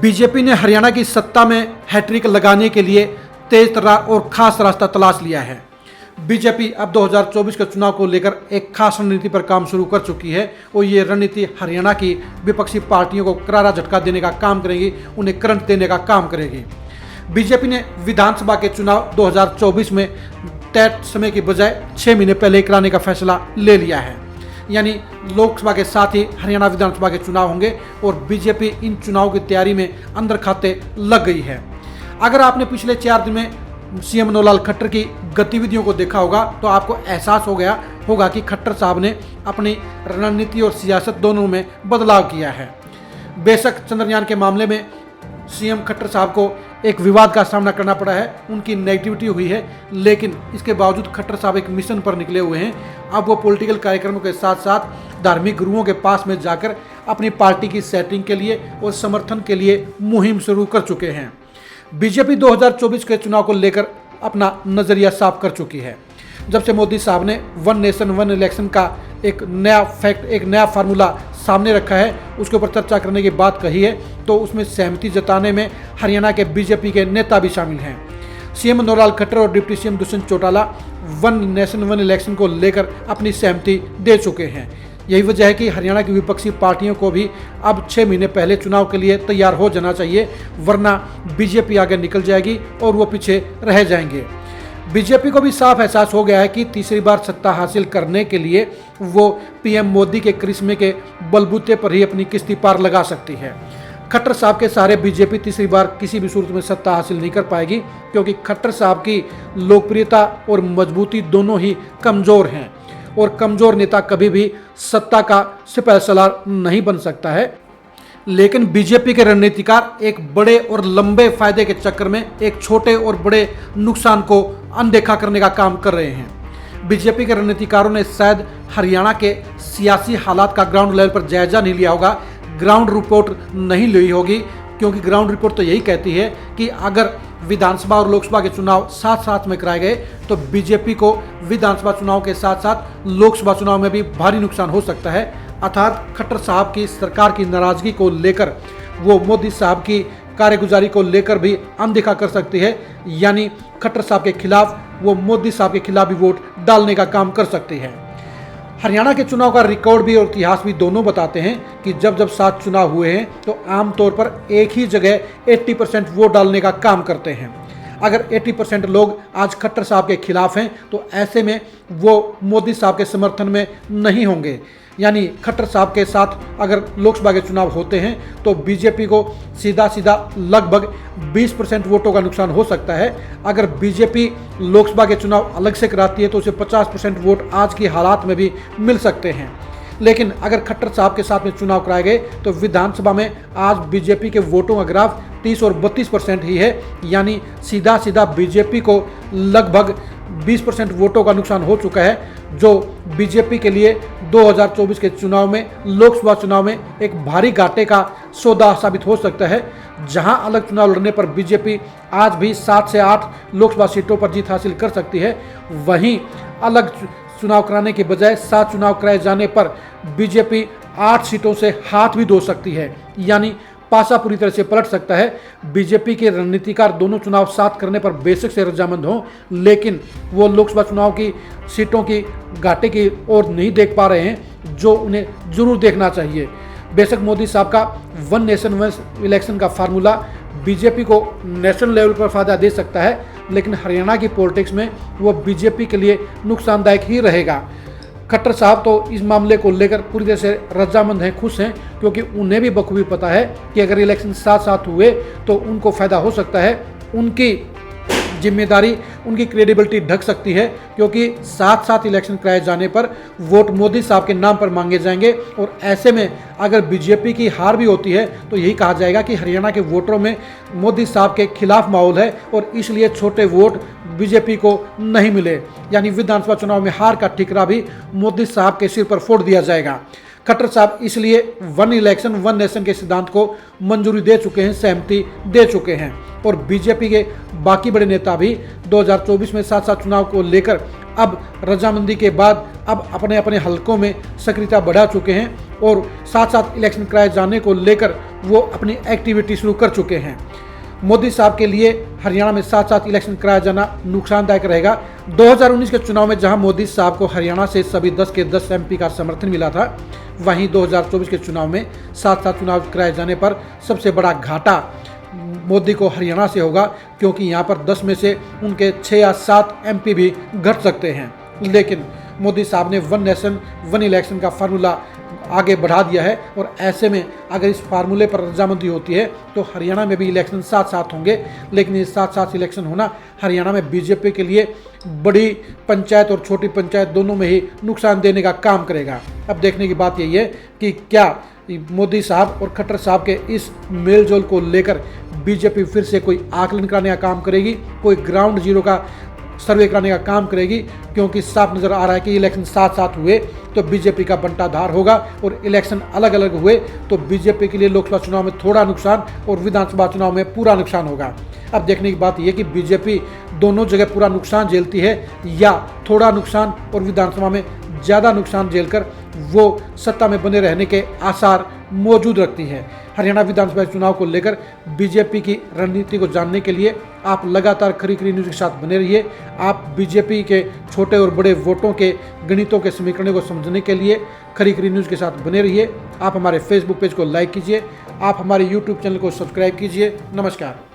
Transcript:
BJP ने हरियाणा की सत्ता में हैट्रिक लगाने के लिए तेज तर्रार और खास रास्ता तलाश लिया है। बीजेपी अब 2024 के चुनाव को लेकर एक खास रणनीति पर काम शुरू कर चुकी है और ये रणनीति हरियाणा की विपक्षी पार्टियों को करारा झटका देने का काम करेगी, उन्हें करंट देने का काम करेगी। बीजेपी ने विधानसभा के चुनाव 2024 में तय समय की बजाय 6 महीने पहले कराने का फैसला ले लिया है। यानी लोकसभा के साथ ही हरियाणा विधानसभा के चुनाव होंगे और बीजेपी इन चुनाव की तैयारी में अंदर खाते लग गई है। अगर आपने पिछले 4 दिन में सीएम मनोहर लाल खट्टर की गतिविधियों को देखा होगा तो आपको एहसास हो गया होगा कि खट्टर साहब ने अपनी रणनीति और सियासत दोनों में बदलाव किया है। बेशक चंद्रयान के मामले में सीएम खट्टर साहब को एक विवाद का सामना करना पड़ा है, उनकी नेगेटिविटी हुई है, लेकिन इसके बावजूद खट्टर साहब एक मिशन पर निकले हुए हैं। अब वो पॉलिटिकल कार्यक्रमों के साथ साथ धार्मिक गुरुओं के पास में जाकर अपनी पार्टी की सेटिंग के लिए और समर्थन के लिए मुहिम शुरू कर चुके हैं। बीजेपी 2024 के चुनाव को लेकर अपना नजरिया साफ कर चुकी है। जब से मोदी साहब ने वन नेशन वन इलेक्शन का एक नया फार्मूला सामने रखा है, उसके ऊपर चर्चा करने की बात कही है, तो उसमें सहमति जताने में हरियाणा के बीजेपी के नेता भी शामिल हैं। सीएम मनोहर लाल खट्टर और deputy CM Dushyant Chautala one nation one election को लेकर अपनी सहमति दे चुके हैं। यही वजह है कि हरियाणा की विपक्षी पार्टियों को भी अब 6 महीने पहले चुनाव के लिए तैयार हो जाना चाहिए, वरना बीजेपी आगे निकल जाएगी और वो पीछे रह जाएंगे। बीजेपी को भी साफ एहसास हो गया है कि तीसरी बार सत्ता हासिल करने के लिए वो पीएम मोदी के करिश्मे के बलबूते पर ही अपनी किश्ती पार लगा सकती है। खट्टर साहब के सहारे बीजेपी तीसरी बार किसी भी सूरत में सत्ता हासिल नहीं कर पाएगी, क्योंकि खट्टर साहब की लोकप्रियता और मजबूती दोनों ही कमजोर हैं और कमजोर नेता कभी भी सत्ता का सिपहसालार नहीं बन सकता है। लेकिन बीजेपी के रणनीतिकार एक बड़े और लंबे फायदे के चक्कर में एक छोटे और बड़े नुकसान को अनदेखा करने का काम कर रहे हैं। बीजेपी के रणनीतिकारों ने शायद हरियाणा के सियासी हालात का ग्राउंड लेवल पर जायजा नहीं लिया होगा, ग्राउंड रिपोर्ट नहीं ली होगी, क्योंकि ग्राउंड रिपोर्ट तो यही कहती है कि अगर विधानसभा और लोकसभा के चुनाव साथ साथ में कराए गए तो बीजेपी को विधानसभा चुनाव के साथ साथ लोकसभा चुनाव में भी भारी नुकसान हो सकता है। अर्थात खट्टर साहब की सरकार की नाराजगी को लेकर वो मोदी साहब की कार्यगुजारी को लेकर भी अनदेखा कर सकती है, यानी खट्टर साहब के खिलाफ वो मोदी साहब के खिलाफ भी वोट डालने का काम कर सकती है। हरियाणा के चुनाव का रिकॉर्ड भी और इतिहास भी दोनों बताते हैं कि जब 7 चुनाव हुए हैं तो आमतौर पर एक ही जगह 80% वोट डालने का काम करते हैं। अगर 80% लोग आज खट्टर साहब के खिलाफ हैं तो ऐसे में वो मोदी साहब के समर्थन में नहीं होंगे, यानी खट्टर साहब के साथ अगर लोकसभा के चुनाव होते हैं तो बीजेपी को सीधा लगभग 20% वोटों का नुकसान हो सकता है। अगर बीजेपी लोकसभा के चुनाव अलग से कराती है तो उसे 50% वोट आज की हालात में भी मिल सकते हैं। लेकिन अगर खट्टर साहब के साथ में चुनाव कराए गए तो विधानसभा में आज बीजेपी के वोटों का ग्राफ 30 और 32% ही है, यानी सीधा बीजेपी को लगभग 20% वोटों का नुकसान हो चुका है, जो बीजेपी के लिए 2024 के चुनाव में लोकसभा चुनाव में एक भारी घाटे का सौदा साबित हो सकता है। जहां अलग चुनाव लड़ने पर बीजेपी आज भी 7 से 8 लोकसभा सीटों पर जीत हासिल कर सकती है, वहीं अलग चुनाव कराने के बजाय 7 चुनाव कराए जाने पर बीजेपी 8 सीटों से हाथ भी धो सकती है, यानी पासा पूरी तरह से पलट सकता है। बीजेपी के रणनीतिकार दोनों चुनाव साथ करने पर बेशक से रजामंद हों, लेकिन वो लोकसभा चुनाव की सीटों की घाटे की ओर नहीं देख पा रहे हैं, जो उन्हें जरूर देखना चाहिए। बेशक मोदी साहब का वन नेशन वन इलेक्शन का फार्मूला बीजेपी को नेशनल लेवल पर फायदा दे सकता है, लेकिन हरियाणा की पॉलिटिक्स में वो बीजेपी के लिए नुकसानदायक ही रहेगा। खट्टर साहब तो इस मामले को लेकर पूरी तरह से रजामंद हैं, खुश हैं, क्योंकि उन्हें भी बखूबी पता है कि अगर इलेक्शन साथ साथ हुए तो उनको फायदा हो सकता है, उनकी जिम्मेदारी, उनकी क्रेडिबिलिटी ढक सकती है, क्योंकि साथ साथ इलेक्शन कराए जाने पर वोट मोदी साहब के नाम पर मांगे जाएंगे और ऐसे में अगर बीजेपी की हार भी होती है तो यही कहा जाएगा कि हरियाणा के वोटरों में मोदी साहब के खिलाफ माहौल है और इसलिए छोटे वोट बीजेपी को नहीं मिले, यानी विधानसभा चुनाव में हार का ठिकरा भी मोदी साहब के सिर पर फोड़ दिया जाएगा। खट्टर साहब इसलिए वन इलेक्शन वन नेशन के सिद्धांत को मंजूरी दे चुके हैं, सहमति दे चुके हैं और बीजेपी के बाकी बड़े नेता भी 2024 में 7 चुनाव को लेकर अब रजामंदी के बाद अब अपने अपने हलकों में सक्रियता बढ़ा चुके हैं और साथ साथ इलेक्शन कराए जाने को लेकर वो अपनी एक्टिविटी शुरू कर चुके हैं। मोदी साहब के लिए हरियाणा में साथ साथ इलेक्शन कराया जाना नुकसानदायक रहेगा। 2019 के चुनाव में जहां मोदी साहब को हरियाणा से सभी 10 के 10 MP का समर्थन मिला था, वहीं 2024 के चुनाव में साथ साथ चुनाव कराए जाने पर सबसे बड़ा घाटा मोदी को हरियाणा से होगा, क्योंकि यहां पर 10 में से उनके 6 या 7 MP भी घट सकते हैं। लेकिन मोदी साहब ने वन नेशन वन इलेक्शन का फार्मूला आगे बढ़ा दिया है और ऐसे में अगर इस फार्मूले पर रजामंदी होती है तो हरियाणा में भी इलेक्शन साथ साथ होंगे। लेकिन ये साथ साथ इलेक्शन होना हरियाणा में बीजेपी के लिए बड़ी पंचायत और छोटी पंचायत दोनों में ही नुकसान देने का काम करेगा। अब देखने की बात यही है कि क्या मोदी साहब और खट्टर साहब के इस मेलजोल को लेकर बीजेपी फिर से कोई आकलन कराने का काम करेगी, कोई ग्राउंड जीरो का सर्वे कराने का काम करेगी, क्योंकि साफ नजर आ रहा है कि इलेक्शन साथ साथ हुए तो बीजेपी का बंटाधार होगा और इलेक्शन अलग अलग हुए तो बीजेपी के लिए लोकसभा चुनाव में थोड़ा नुकसान और विधानसभा चुनाव में पूरा नुकसान होगा। अब देखने की बात यह कि बीजेपी दोनों जगह पूरा नुकसान झेलती है या थोड़ा नुकसान और विधानसभा में ज़्यादा नुकसान झेलकर वो सत्ता में बने रहने के आसार मौजूद रखती है। हरियाणा विधानसभा चुनाव को लेकर बीजेपी की रणनीति को जानने के लिए आप लगातार खरी खरी न्यूज़ के साथ बने रहिए। आप बीजेपी के छोटे और बड़े वोटों के गणितों के समीकरणों को समझने के लिए खरी खरी न्यूज़ के साथ बने रहिए। आप हमारे फेसबुक पेज को लाइक कीजिए, आप हमारे यूट्यूब चैनल को सब्सक्राइब कीजिए। नमस्कार।